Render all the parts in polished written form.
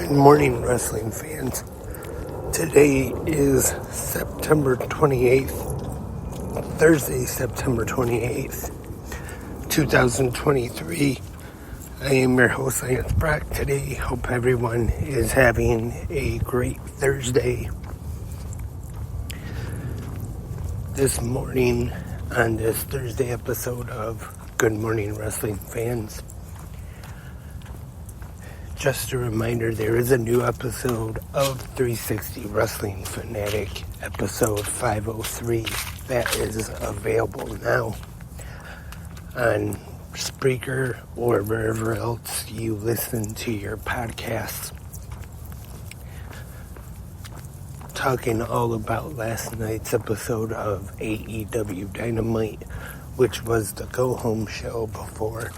Good morning, wrestling fans. Today is September 28th, Thursday, September 28th, 2023. I am your host, Lance Brock. Today, hope everyone is having a great Thursday. This morning, on this Thursday episode of Good Morning, Wrestling Fans, just a reminder, there is a new episode of 360 Wrestling Fanatic, episode 503, that is available now on Spreaker or wherever else you listen to your podcasts. Talking all about last night's episode of AEW Dynamite, which was the go-home show before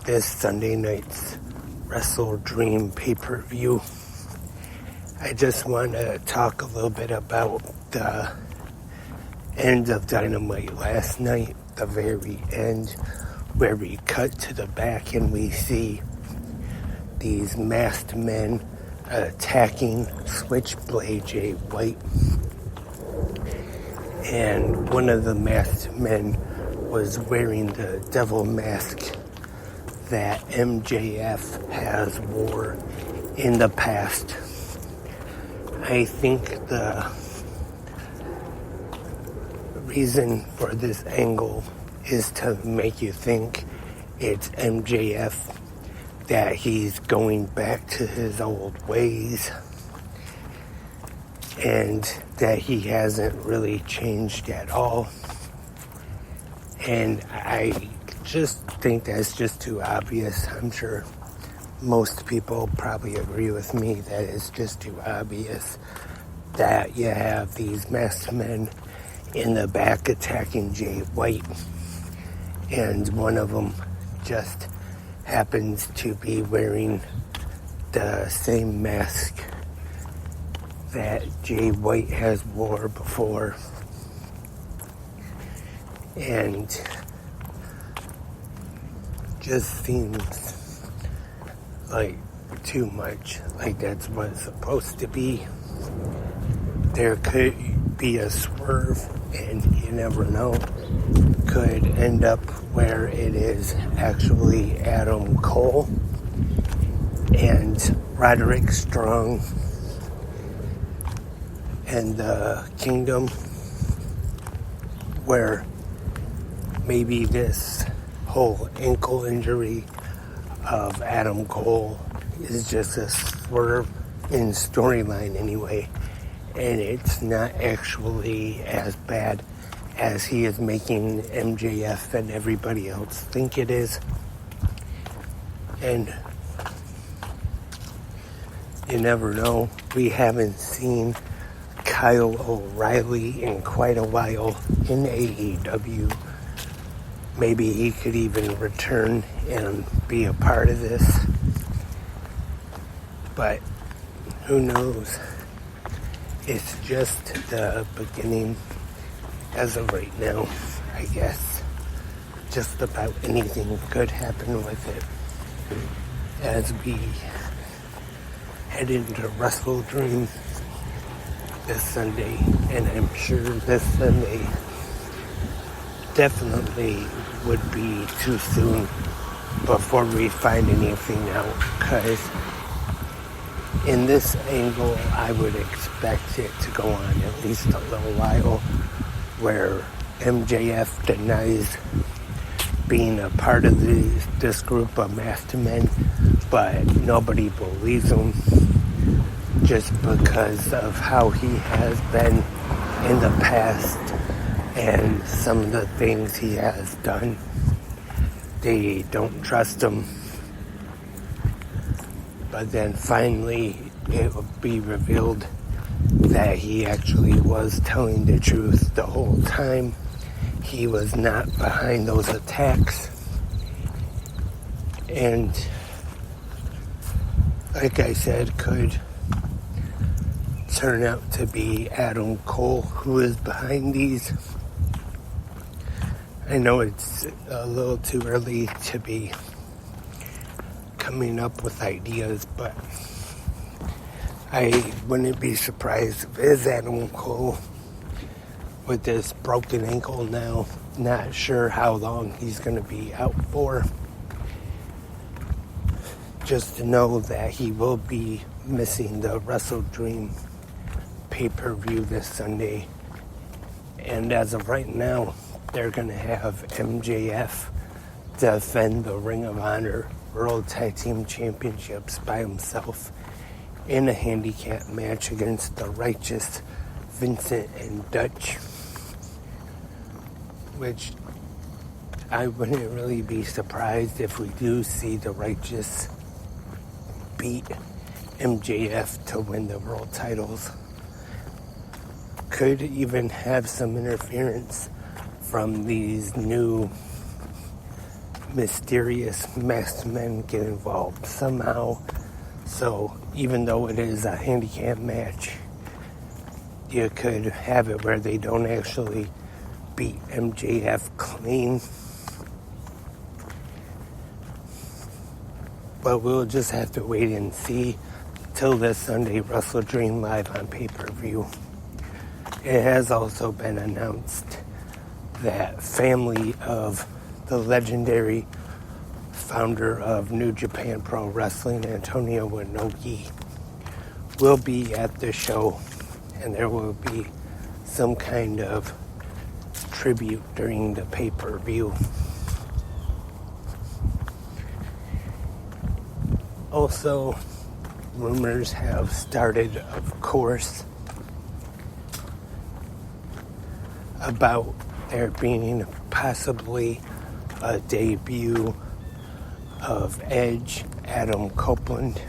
this Sunday night's Wrestle Dream pay-per-view. I just want to talk a little bit about the end of Dynamite last night, the very end, where we cut to the back and we see these masked men attacking Switchblade Jay White. And one of the masked men was wearing the devil mask that MJF has wore in the past. I think the reason for this angle is to make you think it's MJF, that he's going back to his old ways, and that he hasn't really changed at all. And I just think that's just too obvious. I'm sure most people probably agree with me that it's just too obvious that you have these masked men in the back attacking Jay White, and one of them just happens to be wearing the same mask that Jay White has wore before. And just seems like too much, like that's what it's supposed to be. There could be a swerve, and you never know, could end up where it is actually Adam Cole and Roderick Strong and the Kingdom, where maybe this whole ankle injury of Adam Cole is just a swerve in storyline anyway, and it's not actually as bad as he is making MJF and everybody else think it is. And you never know. We haven't seen Kyle O'Reilly in quite a while in AEW. Maybe he could even return and be a part of this. But who knows? It's just the beginning as of right now, I guess. Just about anything could happen with it as we head into Wrestle Dream this Sunday. And I'm sure this Sunday definitely would be too soon before we find anything out, because in this angle I would expect it to go on at least a little while, where MJF denies being a part of this group of masked men, but nobody believes him just because of how he has been in the past and some of the things he has done. They don't trust him. But then finally it will be revealed that he actually was telling the truth the whole time. He was not behind those attacks. And like I said, could turn out to be Adam Cole who is behind these. I know it's a little too early to be coming up with ideas, but I wouldn't be surprised if it is Adam Cole with this broken ankle now. Not sure how long he's going to be out for. Just to know that he will be missing the Wrestle Dream pay-per-view this Sunday. And as of right now, they're going to have MJF defend the Ring of Honor World Tag Team Championships by himself in a handicap match against the Righteous, Vincent and Dutch. Which I wouldn't really be surprised if we do see the Righteous beat MJF to win the world titles. Could even have some interference from these new mysterious masked men get involved somehow. So even though it is a handicap match, you could have it where they don't actually beat MJF clean. But we'll just have to wait and see till this Sunday Wrestle Dream live on pay-per-view. It has also been announced that family of the legendary founder of New Japan Pro Wrestling, Antonio Inoki, will be at the show, and there will be some kind of tribute during the pay-per-view. Also, rumors have started, of course, about there being possibly a debut of Edge, Adam Copeland,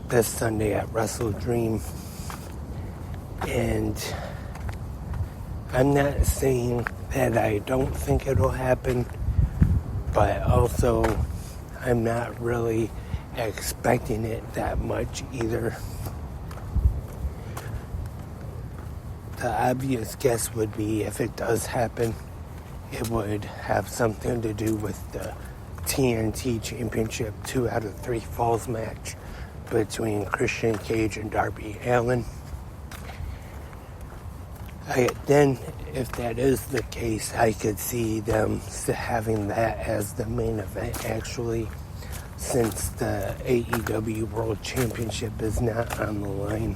this Sunday at Wrestle Dream. And I'm not saying that I don't think it'll happen, but also I'm not really expecting it that much either. The obvious guess would be if it does happen, it would have something to do with the TNT Championship 2 out of 3 falls match between Christian Cage and Darby Allin. Then, if that is the case, I could see them having that as the main event, actually, since the AEW World Championship is not on the line.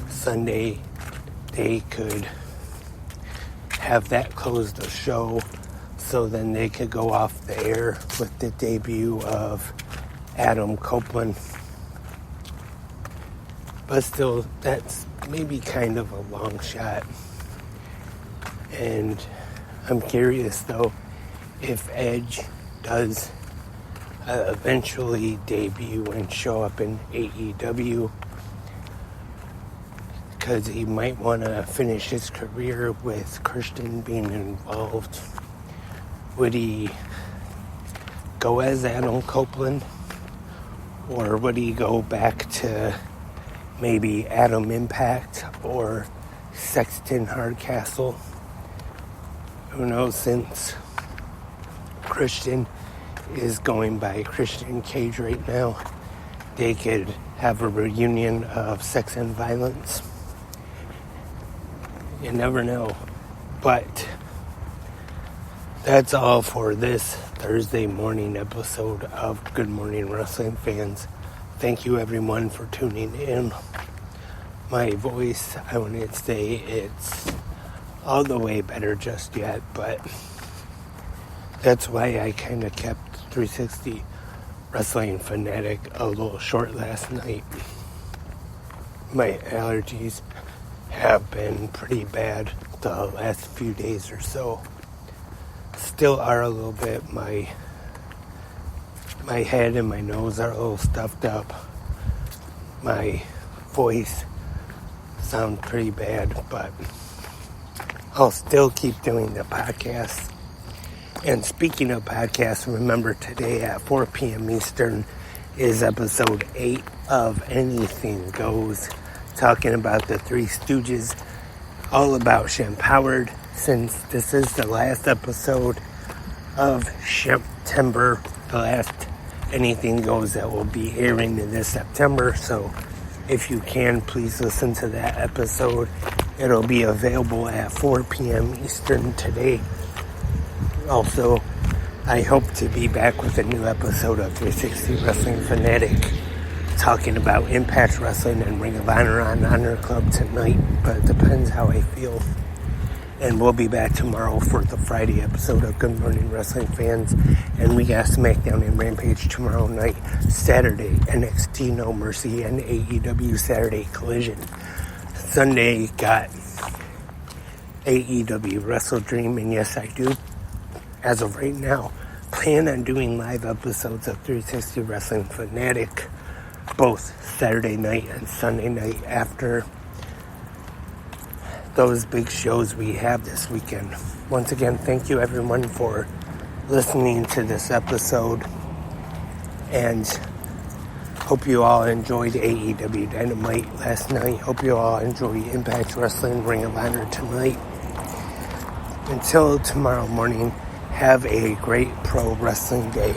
Sunday, they could have that close the show, so then they could go off the air with the debut of Adam Copeland. But still, that's maybe kind of a long shot. And I'm curious, though, if Edge does eventually debut and show up in AEW, because he might want to finish his career with Christian being involved. Would he go as Adam Copeland, or would he go back to maybe Adam Impact or Sexton Hardcastle? Who knows, since Christian is going by Christian Cage right now, they could have a reunion of Sex and Violence. You never know. But that's all for this Thursday morning episode of Good Morning Wrestling Fans. Thank you everyone for tuning in. My voice, I wouldn't say it's all the way better just yet, but that's why I kind of kept 360 Wrestling Fanatic a little short last night. My allergies have been pretty bad the last few days or so. Still are a little bit. My head and my nose are a little stuffed up. My voice sounds pretty bad, but I'll still keep doing the podcast. And speaking of podcasts, remember today at 4 p.m. Eastern is episode 8 of Anything Goes, talking about the Three Stooges, all about Shampowered, since this is the last episode of September, the last Anything Goes that will be airing in this September. So if you can, please listen to that episode. It'll be available at 4 p.m. Eastern today. Also, I hope to be back with a new episode of 360 Wrestling Fanatic, talking about Impact Wrestling and Ring of Honor on Honor Club tonight, but it depends how I feel. And we'll be back tomorrow for the Friday episode of Good Morning Wrestling Fans. And we got SmackDown and Rampage tomorrow night. Saturday, NXT No Mercy and AEW Saturday Collision. Sunday got AEW Wrestle Dream. And yes, I do, as of right now, plan on doing live episodes of 360 Wrestling Fanatic both Saturday night and Sunday night after those big shows we have this weekend. Once again, thank you everyone for listening to this episode, and hope you all enjoyed AEW Dynamite last night. Hope you all enjoy Impact Wrestling Ring of Honor tonight. Until tomorrow morning, have a great pro wrestling day.